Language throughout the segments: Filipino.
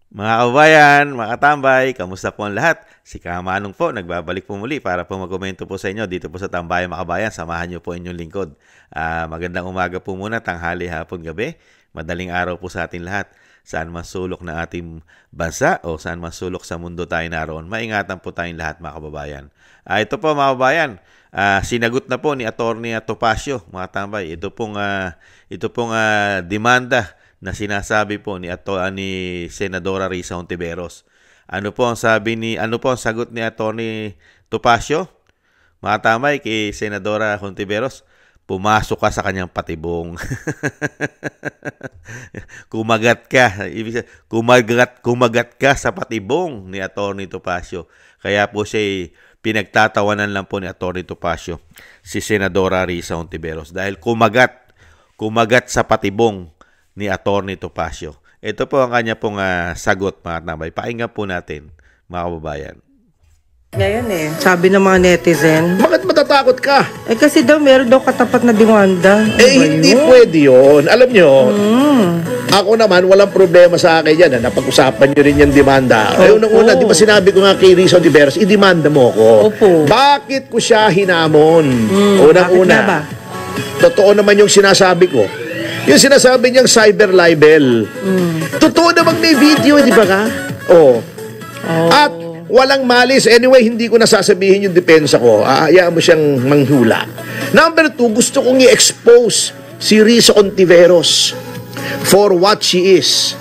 Mga kabayan, mga katambay, kamusta po ang lahat? Si Kamanong po, nagbabalik po muli para po magkomento po sa inyo dito po sa Tambayan mga kabayan. Samahan niyo po inyong lingkod. Magandang umaga po muna, tanghali, hapon, gabi. Madaling araw po sa ating lahat. Saan man sulok na ating bansa o saan man sulok sa mundo tayo naroon. Maingatan po tayong lahat mga kababayan. Ito po mga kababayan, sinagot na po ni Atty. Topacio, mga tambay. Ito pong demanda na sinasabi po ni Senadora Risa Hontiveros. Ano po ang sagot ni Atty. Topacio? Mga tamay kay Senadora Hontiveros, pumasok ka sa kanyang patibong. kumagat ka sa patibong ni Atty. Topacio. Kaya po siya pinagtatawanan lang po ni Atty. Topacio si Senadora Risa Hontiveros dahil kumagat sa patibong ni Atty. Topacio. Ito po ang kanya pong sagot mga tambay. Pakinggan po natin mga kababayan. Ngayon sabi ng mga netizen, bakit matatakot ka? kasi daw meron daw katapat na demanda. Hindi pwede yun. Alam nyo, ako naman, walang problema sa akin yan. Napag-usapan nyo rin yung demanda. Unang-una, di ba sinabi ko nga kay Risa Hontiveros, i-demanda mo ko. Opo. Bakit ko siya hinamon? Unang-una, totoo naman yung sinasabi ko. Yung sinasabi niyang cyber libel. Totoo namang may video, di ba ka? At walang malis. Anyway, hindi ko nasasabihin yung depensa ko. Hayaan mo siyang manghula. Number 2, gusto kong i-expose si Risa Hontiveros for what she is.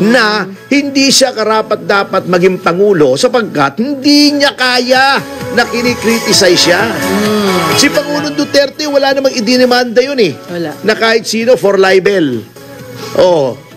Na hindi siya karapat-dapat maging pangulo sapagkat hindi niya kaya na kinikriticize siya. Si Pangulong Duterte, wala namang idinimanda yun Wala. Na kahit sino for libel.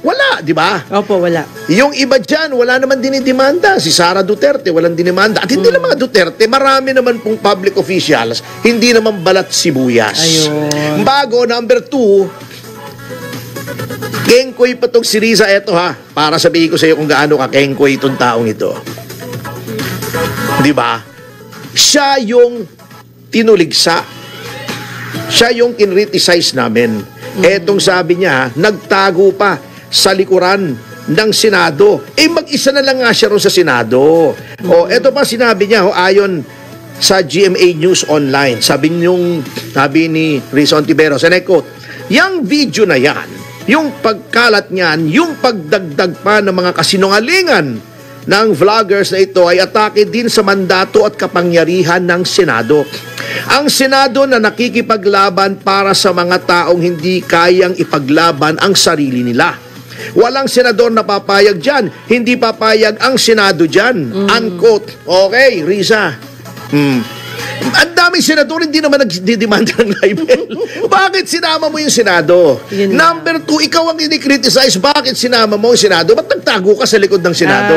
Wala, di ba? Opo, wala. Yung iba dyan, wala naman dinidemanda. Si Sara Duterte, walang dinimanda. At hindi lang mga Duterte, marami naman pong public officials, hindi naman balat sibuyas. Ayun. Bago, number 2, kengkoy pa tong si Risa. Eto para sabihin ko sa iyo kung gaano ka kengkoy itong taong ito. Di ba? Siya yung tinuligsa. Siya yung kinriticize namin. Etong sabi niya, nagtago pa sa likuran ng Senado. Mag-isa na lang nga siya ron sa Senado. Eto pa sinabi niya, ayon sa GMA News Online. Sabi ni Risa Hontiveros, and I quote, yung video na yan, yung pagkalat niyan, yung pagdagdag pa ng mga kasinungalingan ng vloggers na ito ay atake din sa mandato at kapangyarihan ng Senado. Ang Senado na nakikipaglaban para sa mga taong hindi kayang ipaglaban ang sarili nila. Walang senador na papayag dyan. Hindi papayag ang Senado dyan. Unquote. Okay, Risa. Ang daming senador hindi naman nagdidemanda ng libel. Bakit sinama mo yung Senado? Number 2, ikaw ang ini-criticize. Bakit sinama mo yung Senado? Ba't nagtago ka sa likod ng Senado?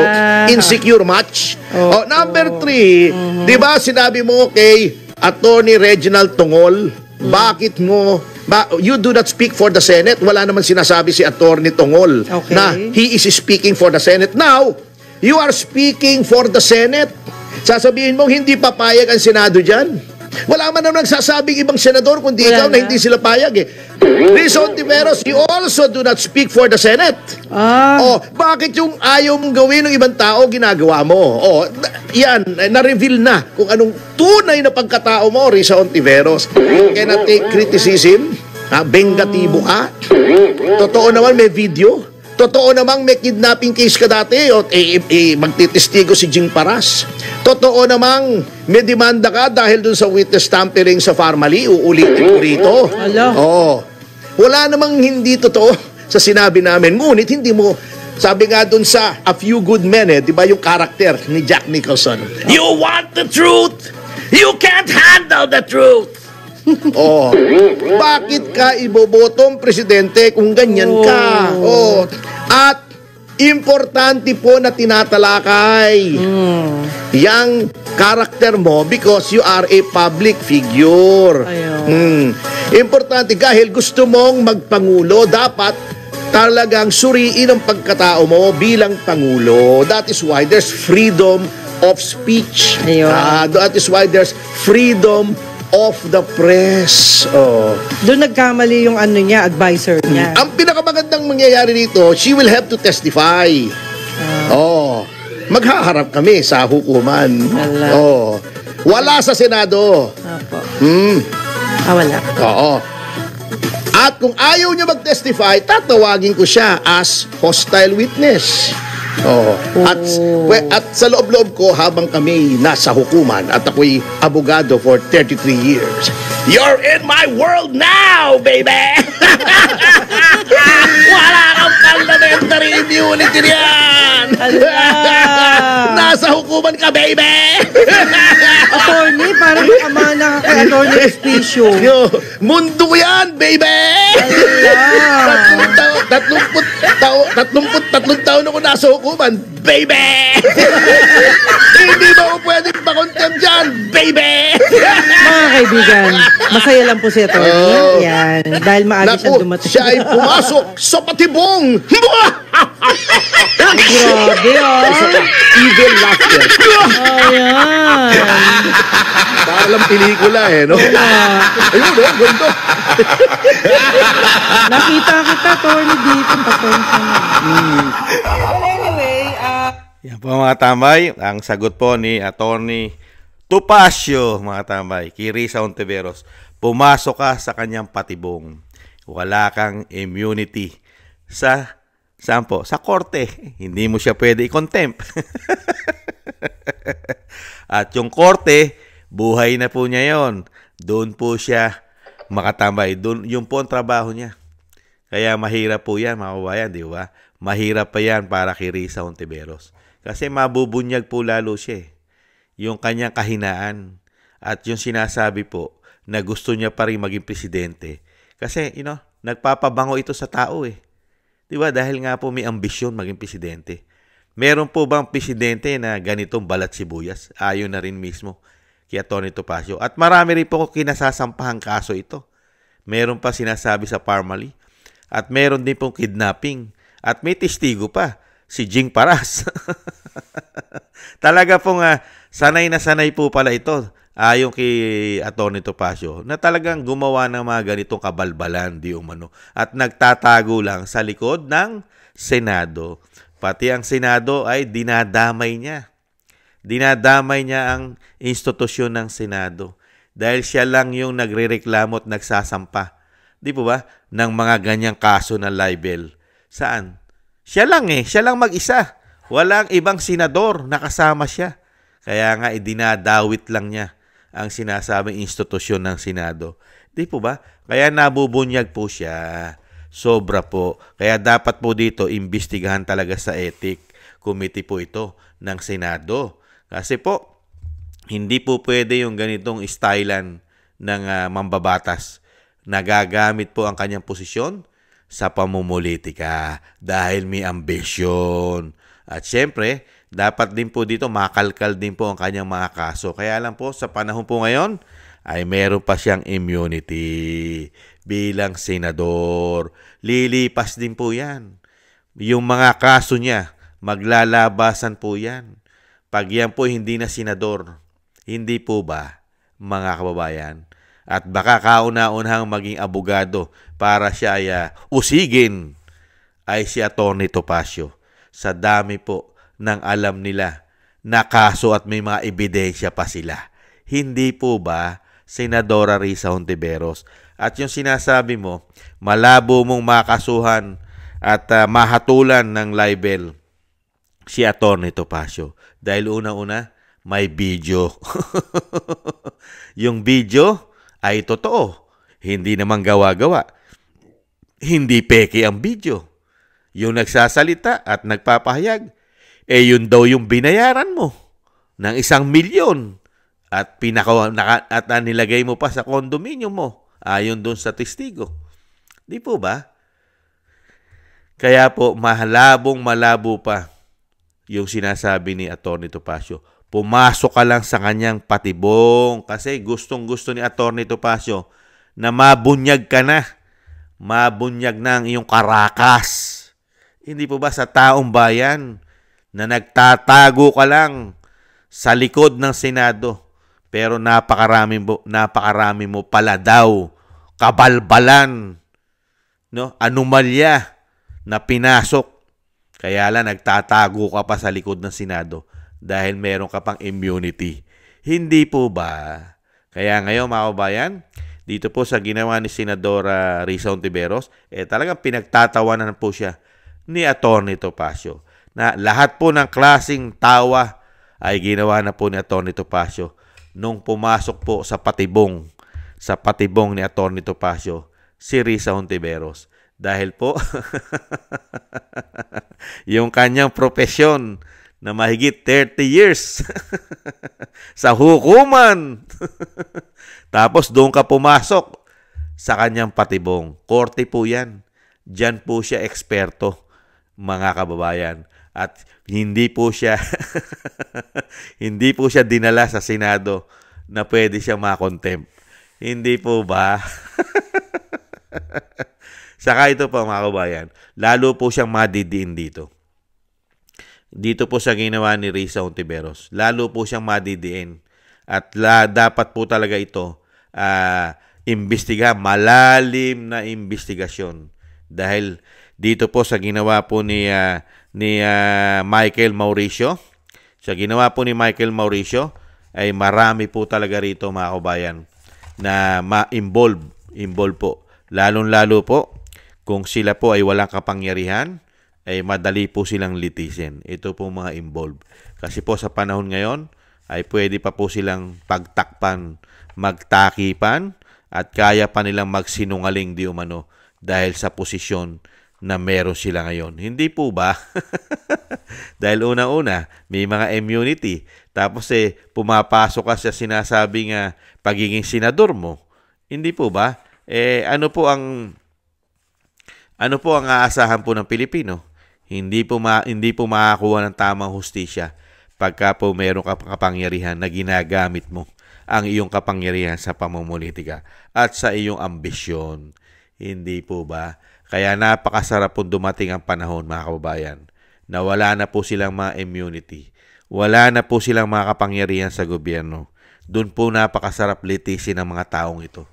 Insecure match? Number 3, di ba sinabi mo kay Attorney Reginald Tongol, bakit mo you do not speak for the Senate? Wala naman sinasabi si Attorney Tongol na he is speaking for the Senate. Now, you are speaking for the Senate. Sasabihin mo hindi papayag ang Senado dyan. Wala man naman nagsasabing ibang senador kundi ikaw na hindi sila payag Risa Hontiveros, you also do not speak for the Senate. Bakit yung ayaw mong gawin ng ibang tao ginagawa mo? Yan, na-reveal na kung anong tunay na pagkatao mo, Risa Hontiveros. You cannot take criticism. Bengatibo ka. Totoo naman may video. Totoo namang may kidnapping case ka dati magtitestigo si Jing Paras. Totoo namang may demanda ka dahil dun sa witness tampering sa Farmally. Uulitin ko rito. Wala namang hindi totoo sa sinabi namin. Ngunit hindi mo, sabi nga dun sa A Few Good Men, di ba yung karakter ni Jack Nicholson? You want the truth? You can't handle the truth. Bakit ka ibobotong presidente kung ganyan ka? At importante po na tinatalakay yang karakter mo because you are a public figure. Importante dahil gusto mong magpangulo, dapat talagang suriin ang pagkatao mo bilang pangulo. That is why there's freedom of speech. That is why there's freedom of the press. Doon nagkamali yung advisor niya. Ang pinakamagandang mangyayari dito, she will have to testify. Maghaharap kami sa hukuman. Wala. Wala sa Senado. Apo. Wala. Oo. At kung ayaw niya mag-testify, tatawagin ko siya as hostile witness. At sa loob-loob ko habang kami nasa hukuman at ako'y abogado for 33 years. You're in my world now, baby! Wala kang parliamentary immunity niyan! Nasa hukuman ka, baby! Attorney, parang amana ka kay Attorney Espicio. Mundo ko yan, baby! Tatlong taon ako nasa hukuman, baby! Hindi ba ako pwedeng pakontem dyan, baby? Mga kaibigan, masaya lang po si Attorney. Yan. Dahil maaga siyang dumating. Siya ay pumasok sa patibong! Grabe, Evil laughter. Ayan. Para lang pelikula no? Ayun, ganito. Nakita kita, Attorney, dito. Pasensya na. Well, anyway, Yan po mga tambay, ang sagot po ni Attorney Topacio, mga tambay, Kirisa Ontiveros. Pumasok ka sa kanyang patibong. Wala kang immunity saan po? Sa korte. Hindi mo siya pwede i-contempt. At yung korte, buhay na po niya yon. Doon po siya makatambay. Doon, yung po ang trabaho niya. Kaya mahirap po yan, mga kabayan, di ba? Mahirap pa yan para kay Risa Ontiveros. Kasi mabubunyag po lalo siya. Yung kanyang kahinaan. At yung sinasabi po na gusto niya pa rin maging presidente. Kasi, nagpapabango ito sa tao Diba? Dahil nga po may ambisyon maging presidente. Meron po bang presidente na ganitong balat sibuyas? Ayon na rin mismo kay Atty. Topacio. At marami rin po kinasasampahang kaso ito. Meron pa sinasabi sa Parmali. At meron din pong kidnapping. At may testigo pa, si Jing Paras. Talaga pong sanay na sanay po pala ito. Ayon kay Atty. Topacio, na talagang gumawa ng mga ganitong kabalbalan, di umano. At nagtatago lang sa likod ng Senado. Pati ang Senado ay dinadamay niya. Dinadamay niya ang institusyon ng Senado. Dahil siya lang yung nagrereklamo at nagsasampa. Di po ba? Ng mga ganyang kaso na libel. Saan? Siya lang Siya lang mag-isa. Walang ibang senador na kasama siya. Kaya nga dinadawit lang niya ang sinasabing institusyon ng Senado. Di po ba? Kaya nabubunyag po siya. Sobra po. Kaya dapat po dito imbestigahan talaga sa ethic committee po ito ng Senado. Kasi po, hindi po pwede yung ganitong stylan ng mambabatas. Nagagamit po ang kanyang posisyon sa pamumulitika dahil may ambisyon. At syempre, dapat din po dito makalkal din po ang kanyang mga kaso. Kaya lang po sa panahon po ngayon ay meron pa siyang immunity bilang senador. Lilipas din po yan. Yung mga kaso niya, maglalabasan po yan. Pag yan po hindi na senador, hindi po ba mga kababayan? At baka kauna-unahang maging abogado para siya ay usigin ay si Atty. Topacio. Sa dami po ng alam nila na kaso at may mga ebidensya pa sila. Hindi po ba, Senadora Risa Ontiveros? At yung sinasabi mo, malabo mong makasuhan at mahatulan ng libel si Atty. Topacio. Dahil una-una, may video. Yung video ay totoo. Hindi naman gawa-gawa. Hindi peke ang video. Yung nagsasalita at nagpapahayag, yun daw yung binayaran mo ng 1 milyon at nilagay mo pa sa kondominium mo ayon doon sa testigo. Di po ba? Kaya po, malabo pa yung sinasabi ni Atty. Topacio. Pumasok ka lang sa kanyang patibong kasi gustong-gusto ni Atty. Topacio na mabunyag ka na. Mabunyag na ang iyong karakas. Hindi po ba sa taong bayan na nagtatago ka lang sa likod ng Senado pero napakarami mo pala daw kabalbalan, anomalya na pinasok Kaya lang nagtatago ka pa sa likod ng Senado dahil meron ka pang immunity. Hindi po ba? Kaya ngayon mga kabayan, dito po sa ginawa ni Senadora Risa Hontiveros, talagang pinagtatawanan po siya ni Atty. Topacio. Na lahat po ng klaseng tawa ay ginawa na po ni Atty. Topacio nung pumasok po sa patibong ni Atty. Topacio si Risa Hontiveros. Dahil po, yung kanyang profesyon na mahigit 30 years sa hukuman. Tapos doon ka pumasok sa kanyang patibong. Korte po yan. Diyan po siya eksperto, mga kababayan. At hindi po siya hindi po siya dinala sa Senado na pwede siya makontempt. Hindi po ba? Saka ito po mga kabayan, lalo po siyang madidiin dito. Dito po sa ginawa ni Risa Hontiveros, lalo po siyang madidiin. At dapat po talaga ito malalim na investigasyon. Dahil dito po sa ginawa po ni Michael Mauricio, ay marami po talaga rito mga kabayan na ma-involve po. Lalong-lalo po kung sila po ay walang kapangyarihan, ay madali po silang litisin. Ito po mga involved. Kasi po sa panahon ngayon, ay pwede pa po silang pagtakpan, magtakipan, at kaya pa nilang magsinungaling di umano dahil sa posisyon na meron sila ngayon. Hindi po ba? Dahil unang-una, may mga immunity. Tapos pumapasok ka sa sinasabing pagiging senador mo. Hindi po ba? Ano po ang aasahan po ng Pilipino? Hindi po makakuha ng tamang hustisya pagka po meron ka kapangyarihan na ginagamit mo ang iyong kapangyarihan sa pamumulitika at sa iyong ambisyon. Hindi po ba? Kaya napakasarap po dumating ang panahon mga kababayan na wala na po silang mga immunity. Wala na po silang mga kapangyarihan sa gobyerno. Doon po napakasarap litisin ng mga taong ito.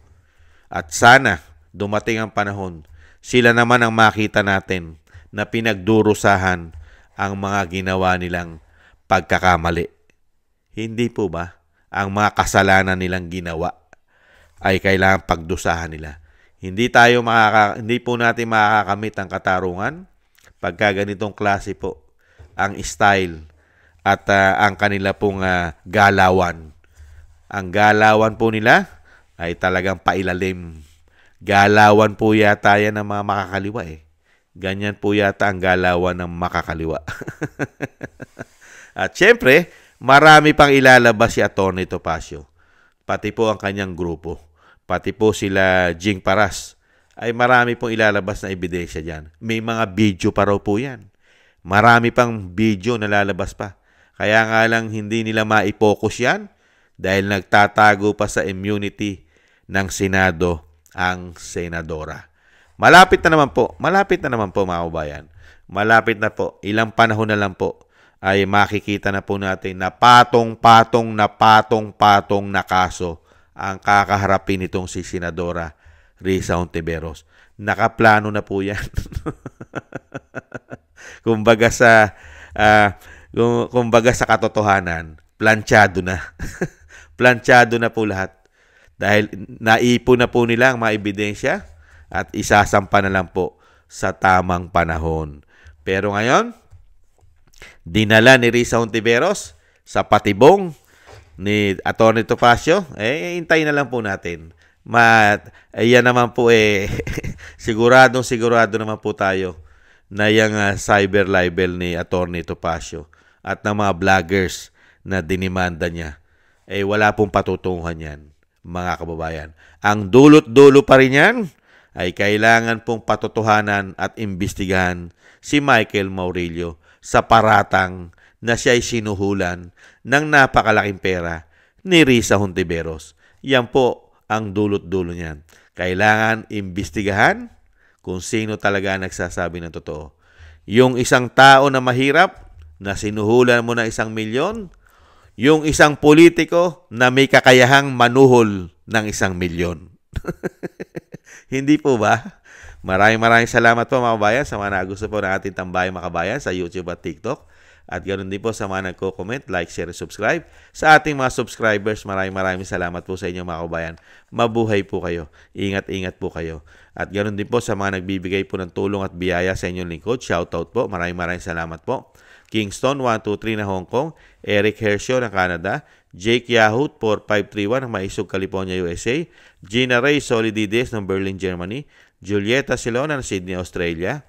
At sana dumating ang panahon, sila naman ang makita natin na pinagdurusahan ang mga ginawa nilang pagkakamali. Hindi po ba? Ang mga kasalanan nilang ginawa ay kailangan pagdusahan nila. Hindi po natin makakakamit ang katarungan pagka ganitong klase po ang style at ang kanila pong galawan. Ang galawan po nila ay talagang pailalim. Galawan po yata yan ng mga makakaliwa Ganyan po yata ang galawan ng makakaliwa. At syempre, marami pang ilalabas si Atty. Topacio. Pati po ang kanyang grupo. Pati po sila Jing Paras. Ay marami pong ilalabas na ebidensya dyan. May mga video pa raw po yan. Marami pang video na lalabas pa. Kaya nga lang hindi nila maipokus yan dahil nagtatago pa sa immunity ng Senado ang senadora. Malapit na naman po mga kabayan. Malapit na po, ilang panahon na lang po ay makikita na po natin na patong-patong na kaso ang kakaharapin nitong si Senadora Risa Hontiveros. Nakaplano na po yan. kumbaga sa katotohanan, planchado na. Planchado na po lahat. Dahil naipon na po nila ang mga ebidensya at isasampa na lang po sa tamang panahon. Pero ngayon, dinala ni Risa Hontiveros sa patibong ni Atty. Topacio, hintayin na lang po natin. Yan naman po sigurado naman po tayo na yung cyber libel ni Atty. Topacio at ng mga vloggers na dinimanda niya, wala pong patutunguhan yan, mga kababayan. Ang dulot-dulo pa rin yan ay kailangan pong patotohanan at imbestigahan si Michael Maurilio sa paratang na siya ay sinuhulan ng napakalaking pera ni Risa Hontiveros. Yan po ang dulot-dulo niyan. Kailangan imbestigahan kung sino talaga nagsasabi ng totoo. Yung isang tao na mahirap na sinuhulan mo ng 1 milyon, yung isang politiko na may kakayahang manuhol ng 1 milyon. Hindi po ba? Maraming salamat po mga kabayan sa mga nagusto po ng ating Tambayang Makabayan sa YouTube at TikTok. At ganoon din po sa mga nagko-comment, like, share, subscribe. Sa ating mga subscribers, maraming salamat po sa inyo mga kabayan. Mabuhay po kayo. Ingat po kayo. At ganoon din po sa mga nagbibigay po ng tulong at biyaya sa inyong lingkod. Shoutout po. Maraming salamat po. Kingston 123 na Hong Kong, Eric Hershio ng Canada, Jake Yahoo 4531 ng Maisog, California, USA, Gina Ray Solidides ng Berlin, Germany, Julieta Silona ng Sydney, Australia,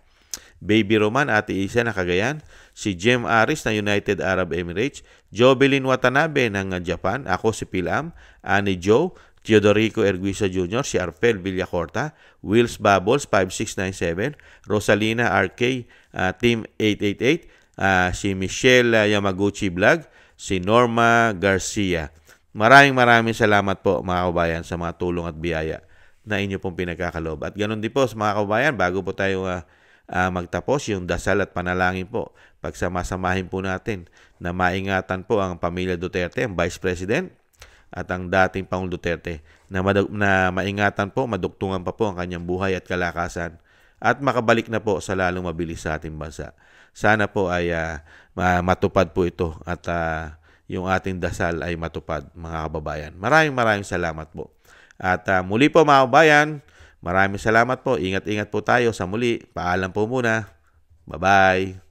Baby Roman, Ate Isa na Cagayan, si Jem Aris na United Arab Emirates, Jobelin Watanabe ng Japan, ako si Pilam, Annie Joe, Teodorico Erguisa Jr., si Arfel Villacorta, Wills Bubbles 5697, Rosalina RK, Team 888, si Michelle Yamaguchi Vlog, si Norma Garcia. Maraming salamat po mga kabayan sa mga tulong at biyaya na inyo pong pinagkakaloob. At ganoon din po sa mga kabayan, bago po tayo magtapos, yung dasal at panalangin po. Pagsamasamahin po natin na maingatan po ang pamilya Duterte, ang Vice President at ang dating Pangulong Duterte na maingatan po, maduktungan pa po ang kanyang buhay at kalakasan at makabalik na po sa lalong mabilis sa ating bansa. Sana po ay matupad po ito at yung ating dasal ay matupad mga kababayan. Maraming salamat po. At muli po mga kababayan, maraming salamat po. Ingat po tayo sa muli. Paalam po muna. Bye-bye.